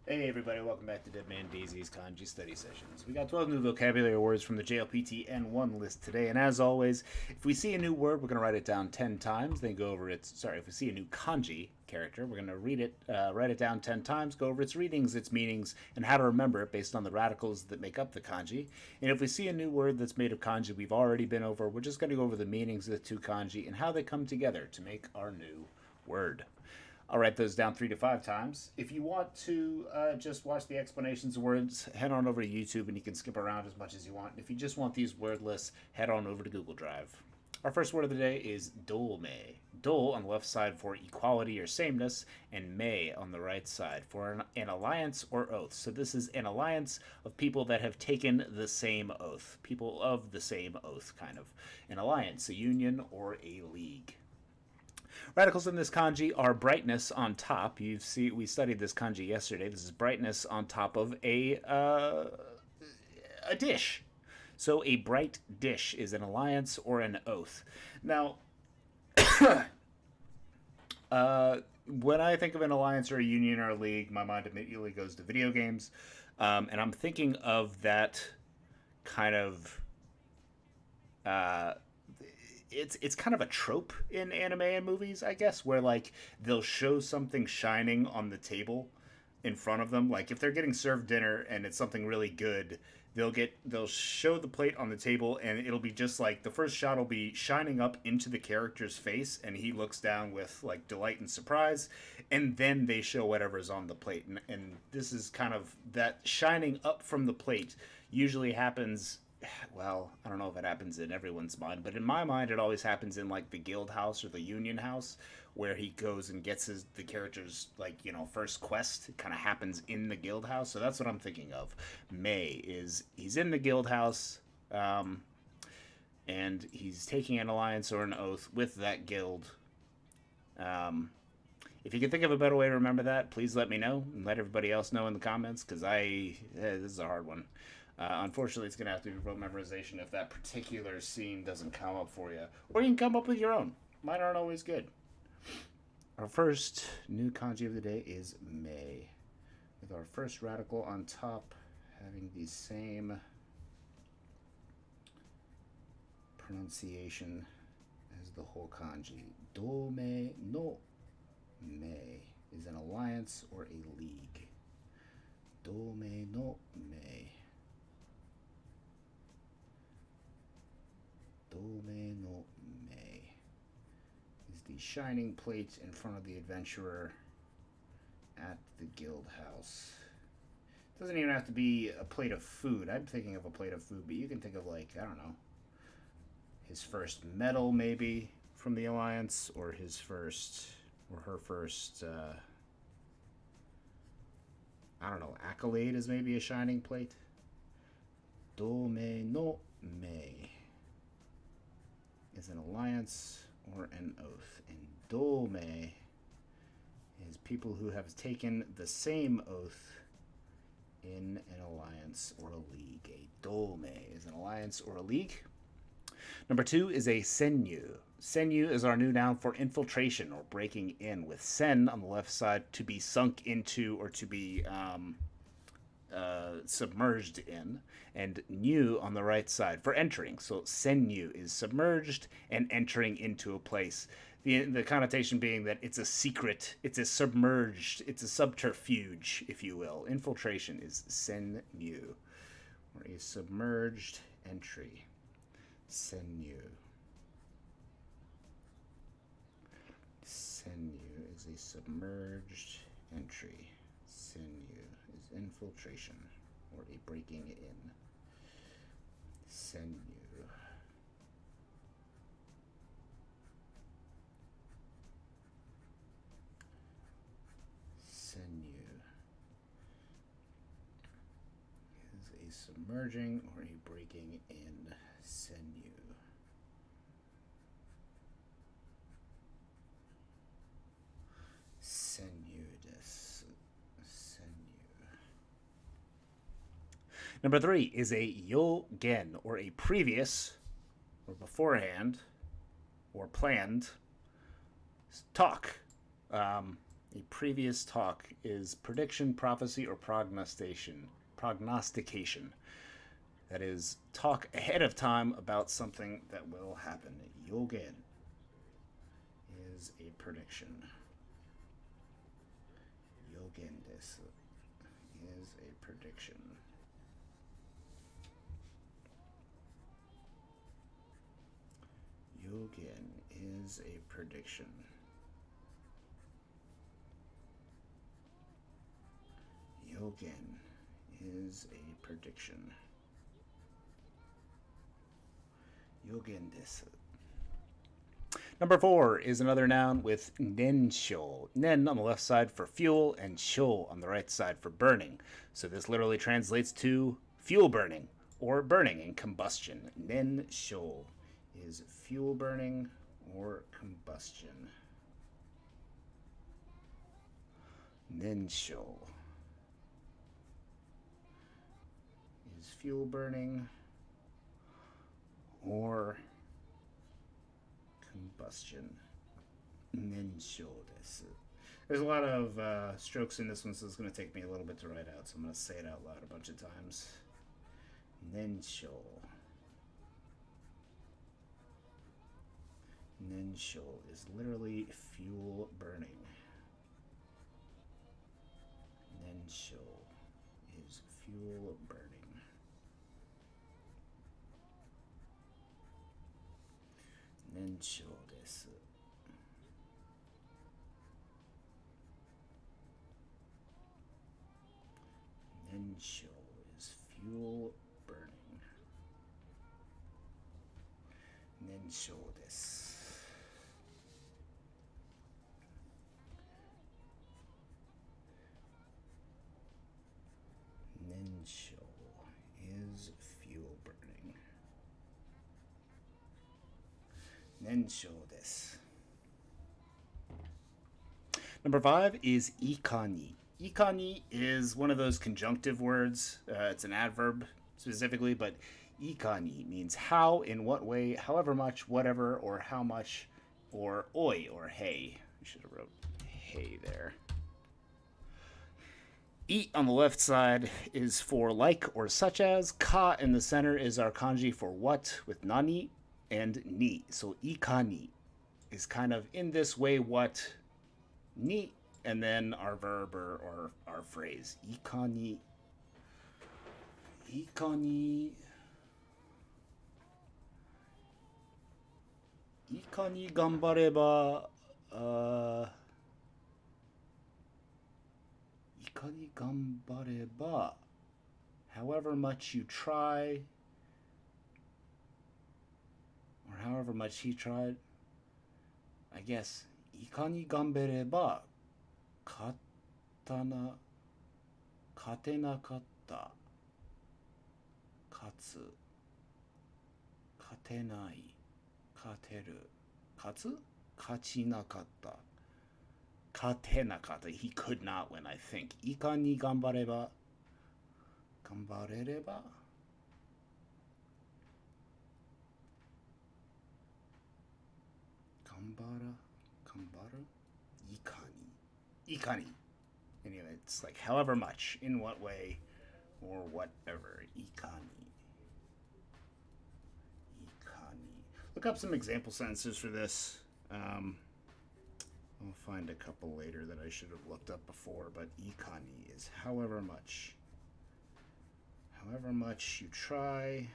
Hey everybody, welcome back to Dead Man DZ's Kanji Study Sessions. We got 12 new vocabulary words from the JLPT N1 list today, and as always, if we see a new word, we're going to write it down 10 times, then go over its... Sorry, if we see a new kanji character, we're going to write it down 10 times, go over its readings, its meanings, and how to remember it based on the radicals that make up the kanji. And if we see a new word that's made of kanji we've already been over, we're just going to go over the meanings of the two kanji and how they come together to make our new word. I'll write those down 3 to 5 times. If you want to just watch the explanations of words, head on over to YouTube and you can skip around as much as you want. And if you just want these word lists, head on over to Google Drive. Our first word of the day is dolme. Dol on the left side for equality or sameness, and me on the right side for an alliance or oath. So this is an alliance of people that have taken the same oath. People of the same oath, kind of. An alliance, a union, or a league. Radicals in this kanji are brightness on top. We studied this kanji yesterday. This is brightness on top of a dish. So a bright dish is an alliance or an oath. Now, when I think of an alliance or a union or a league, my mind immediately goes to video games, and I'm thinking of that kind of it's kind of a trope in anime and movies, I guess, where like they'll show something shining on the table in front of them. Like if they're getting served dinner and it's something really good, they'll show the plate on the table and it'll be just like the first shot will be shining up into the character's face and he looks down with like delight and surprise, and then they show whatever's on the plate. And this is kind of that shining up from the plate usually happens, well, I don't know if it happens in everyone's mind, but in my mind, it always happens in like the guild house or the union house, where he goes and gets the character's like first quest. It kind of happens in the guild house, so that's what I'm thinking of. May is he's in the guild house, and he's taking an alliance or an oath with that guild. If you can think of a better way to remember that, please let me know and let everybody else know in the comments, because this is a hard one. Unfortunately, it's going to have to be rote memorization if that particular scene doesn't come up for you. Or you can come up with your own. Mine aren't always good. Our first new kanji of the day is May, with our first radical on top having the same pronunciation as the whole kanji. Dome no me is an alliance or a league. Dome no me. Dome no me is the shining plate in front of the adventurer at the guild house. It doesn't even have to be a plate of food. I'm thinking of a plate of food, but you can think of, like, I don't know, his first medal maybe from the alliance, or his first, or her first, I don't know, accolade is maybe a shining plate. Dome no me is an alliance or an oath. And dome is people who have taken the same oath in an alliance or a league. A dome is an alliance or a league. Number 2 is a senyu. Senyu is our new noun for infiltration or breaking in, with sen on the left side, to be sunk into or to be submerged in, and new on the right side for entering. So senyu is submerged and entering into a place. The connotation being that it's a secret, it's a submerged, it's a subterfuge, if you will. Infiltration is senyu, or a submerged entry. Senyu. Senyu is a submerged entry. Senyu is infiltration or a breaking in. Senyu. Senyu is a submerging or a breaking in. Senyu. Senyu des. Senyu. Number 3 is a yogen, or a previous, or beforehand, or planned talk. A previous talk is prediction, prophecy, or prognostication. Prognostication. That is, talk ahead of time about something that will happen. Yogen is a prediction. Yogen desu is a prediction. Yogen is a prediction. Yogen is a prediction. Yogen desu. Number 4 is another noun with nensho. Nen on the left side for fuel and sho on the right side for burning. So this literally translates to fuel burning or burning in combustion. Nensho is fuel burning or combustion. Nensho is fuel burning or combustion. Nensho desu. There's a lot of strokes in this one, so it's going to take me a little bit to write out, so I'm going to say it out loud a bunch of times. Nensho. Nensho is literally fuel burning. Nensho is fuel burning. Nensho desu. Nensho is fuel burning. Nensho desu. Nensho is fuel burning. Nensho desu. Number 5 is ikani. Ikani is one of those conjunctive words. It's an adverb specifically, but ikani means how, in what way, however much, whatever, or how much, or oi, or hey. I should have wrote hey there. I on the left side is for like or such as. Ka in the center is our kanji for what with nani and ni. So ikani is kind of in this way what, ni, and then our verb or our phrase. Ikani. Ikani. Ikani gambareba. Ikani gambareba. However much you try, or however much he tried, I guess. Ikani gambareba. Katana. Katenakatta. Katsu. Katenai. Kateru. Katsu? Kachinakatta. Katenakatta. He could not win, I think. Ikani gambareba. Gambarereba? Gambara? Ikani. Anyway, it's like however much, in what way, or whatever. Ikani. Look up some example sentences for this. I'll find a couple later that I should have looked up before, but ikani is however much. However much you try,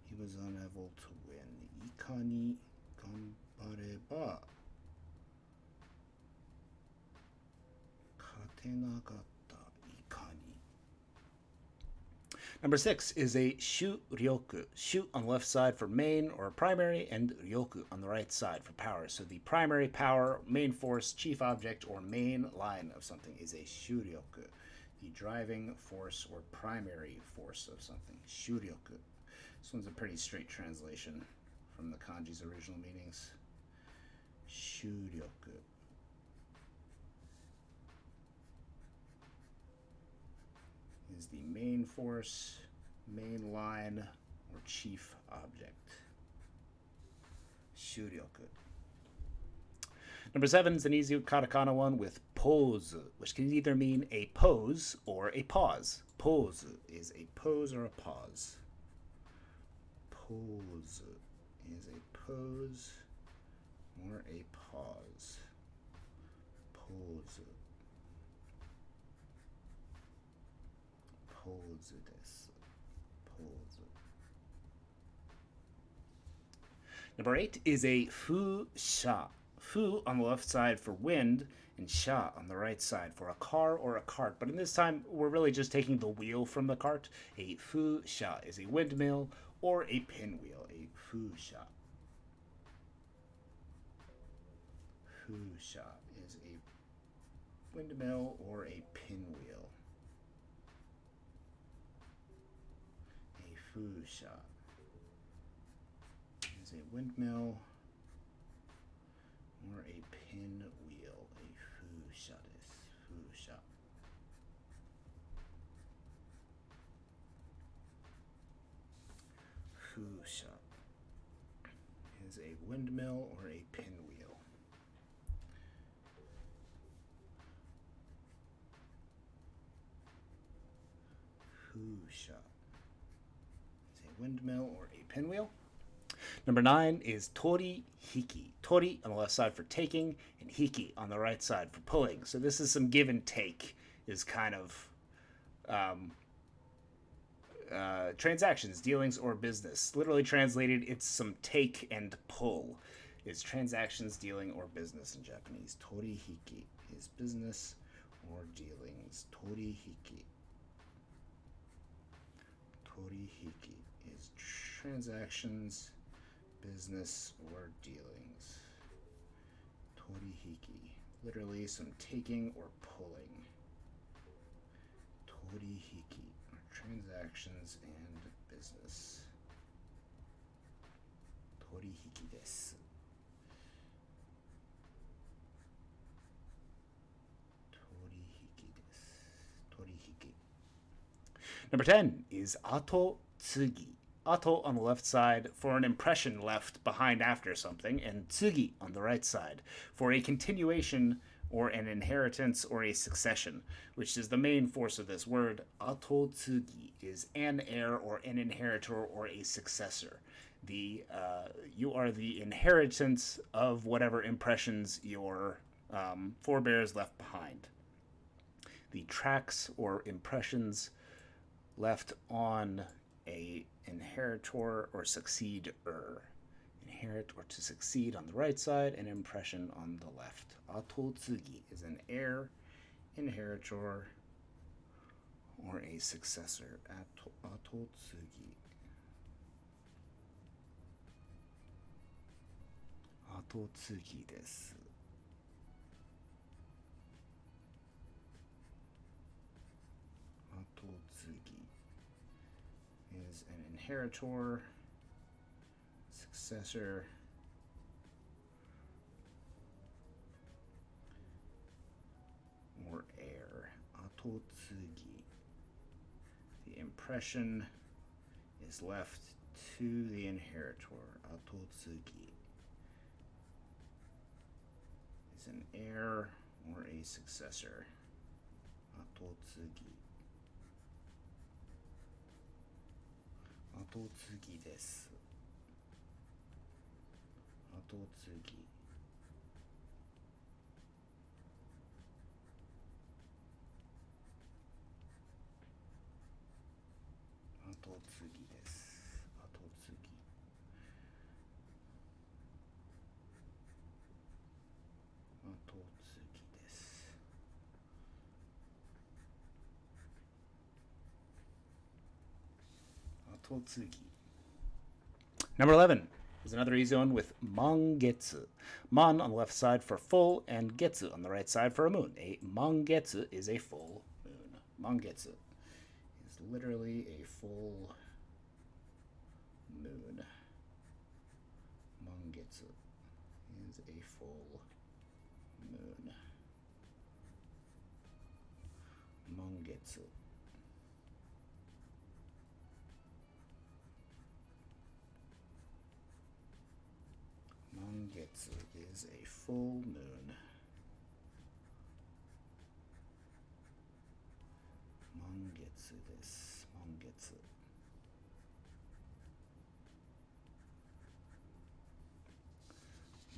he was unable to win. Ikani gambareba. Katenagatta. Ikani. Number 6 is a shuryoku. Shu on the left side for main or primary, and ryoku on the right side for power. So the primary power, main force, chief object, or main line of something is a shuryoku. The driving force or primary force of something. Shuryoku. This one's a pretty straight translation from the kanji's original meanings. Shuryoku. Is the main force, main line, or chief object. Shuryoku. Number 7 is an easy katakana one with pose, which can either mean a pose or a pause. Pose is a pose or a pause. Pose is a pose or a pause. Pose. Pose desu. Pose. Number 8 is a fu sha. Fu on the left side for wind, and sha on the right side for a car or a cart. But in this time, we're really just taking the wheel from the cart. A fu sha is a windmill or a pinwheel. A fu sha. Fu sha is a windmill or a pinwheel. A fu sha is a windmill or a pinwheel. A fu sha desu. Fu sha. Fu sha is a windmill or a pinwheel. Fu sha is a windmill or a pinwheel. Number 9 is tori hiki. Tori on the left side for taking, and hiki on the right side for pulling. So this is some give and take, is kind of transactions, dealings, or business. Literally translated, it's some take and pull. Is transactions, dealing, or business in Japanese. Tori hiki is business or dealings. Tori hiki. Tori hiki is transactions, business, or dealings. Tori hiki, literally some taking or pulling. Tori hiki are transactions and business. Tori hiki desu. Tori hiki desu. Tori hiki. Number 10 is ato tsugi. Ato on the left side for an impression left behind after something, and tsugi on the right side for a continuation or an inheritance or a succession, which is the main force of this word. Ato tsugi is an heir or an inheritor or a successor. You are the inheritance of whatever impressions your forebears left behind. The tracks or impressions left on a inheritor or succeeder. Inherit or to succeed on the right side, and impression on the left. Atotsugi is an heir, inheritor, or a successor. Atotsugi. Atotsugi desu. Atotsugi is an inheritor, successor, or heir. Atotsugi. The impression is left to the inheritor. Atotsugi is an heir or a successor. Atotsugi. Atotsugi desu. Atotsugi. Atotsugi desu. Atotsugi. Atotsugi desu. Atotsugi. Number 11 is another easy one with mangetsu. Man on the left side for full, and getsu on the right side for a moon. A mangetsu is a full moon. Mangetsu is literally a full moon. Mangetsu is a full moon. Mangetsu. Mangetsu. Mangetsu is a full moon. Mangetsu desu. Mangetsu.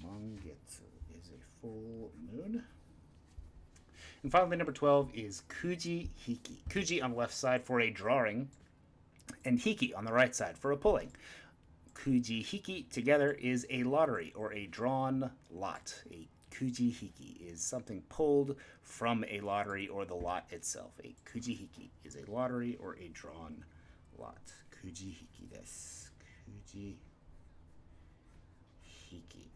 Mangetsu is a full moon. And finally, number 12 is Kuji Hiki. Kuji on the left side for a drawing, and Hiki on the right side for a pulling. Kuji Hiki together is a lottery or a drawn lot. A Kuji Hiki is something pulled from a lottery or the lot itself. A Kuji Hiki is a lottery or a drawn lot. Kuji Hiki desu. Kuji Hiki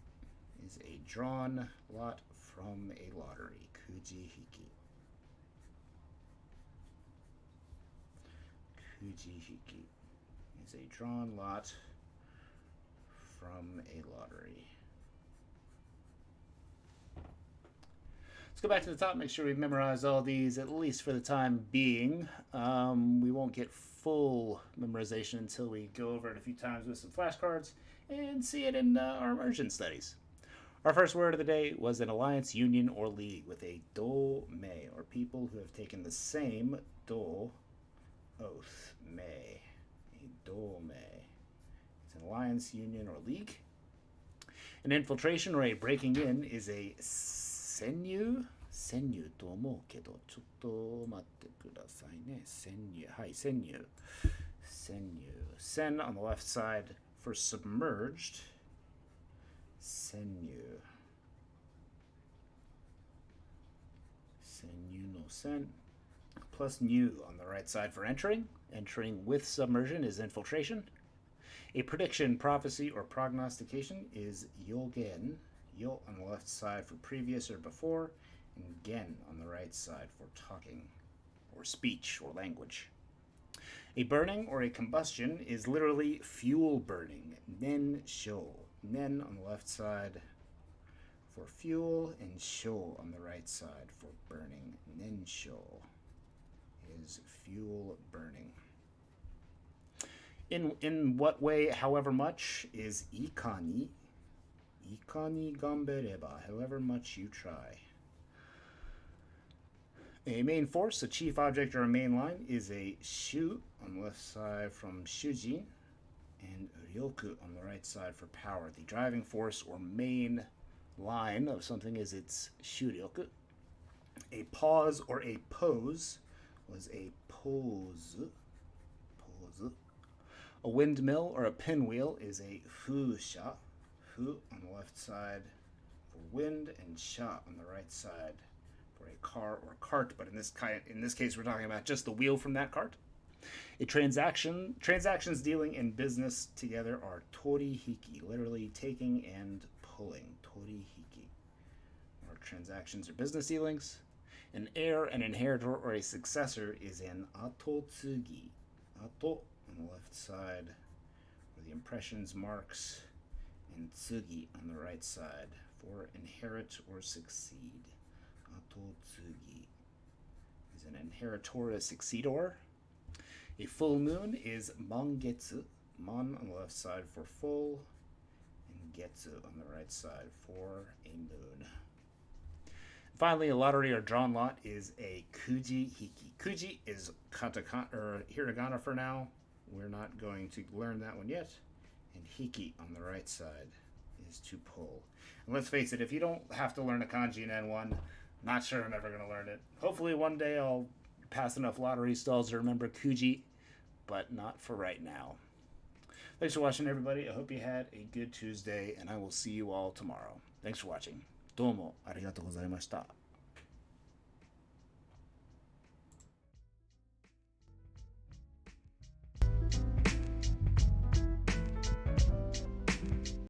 is a drawn lot from a lottery. Kuji Hiki. Kuji Hiki is a drawn lot from a lottery. Let's go back to the top, make sure we've memorized all these, at least for the time being. We won't get full memorization until we go over it a few times with some flashcards and see it in our immersion studies. Our first word of the day was an alliance, union, or league with a do-mei, or people who have taken the same do oath, mei. A do-mei. It's an alliance, union, or league. An infiltration or a breaking in is a senyu. Senyu と思うけど、ちょっと待ってくださいね。senyu. Hi, senyu. Senyu. Sen on the left side for submerged. Senyu. Senyu no sen. Plus new on the right side for entering. Entering with submersion is infiltration. A prediction, prophecy, or prognostication is yogen. Yo on the left side for previous or before, and gen on the right side for talking or speech or language. A burning or a combustion is literally fuel burning. Nen sho. Nen on the left side for fuel, and sho on the right side for burning. Nen sho is fuel burning. In what way, however much, is ikani. Ikani gambereba, however much you try. A main force, a chief object, or a main line is a shu on the left side from shujin, and ryoku on the right side for power. The driving force or main line of something is its shuryoku. A pause or a pose was a pose. Pose. A windmill or a pinwheel is a fusha. Fu on the left side for wind, and sha on the right side for a car or cart. But in this case, we're talking about just the wheel from that cart. A transaction. Transactions dealing in business together are torihiki, literally taking and pulling. Torihiki. Or transactions or business dealings. An heir, an inheritor, or a successor is an atotsugi. Ato on the left side for the impressions, marks, and tsugi on the right side for inherit or succeed. Atotsugi is an inheritor, a succedor. A full moon is mangetsu. Man on the left side for full, and getsu on the right side for a moon. Finally, a lottery or drawn lot is a kuji hiki. Kuji is katakana or hiragana for now. We're not going to learn that one yet. And hiki on the right side is to pull. And let's face it, if you don't have to learn a kanji in N1, not sure I'm ever going to learn it. Hopefully one day I'll pass enough lottery stalls to remember kuji, but not for right now. Thanks for watching, everybody. I hope you had a good Tuesday, and I will see you all tomorrow. Thanks for watching. どうもありがとうございました。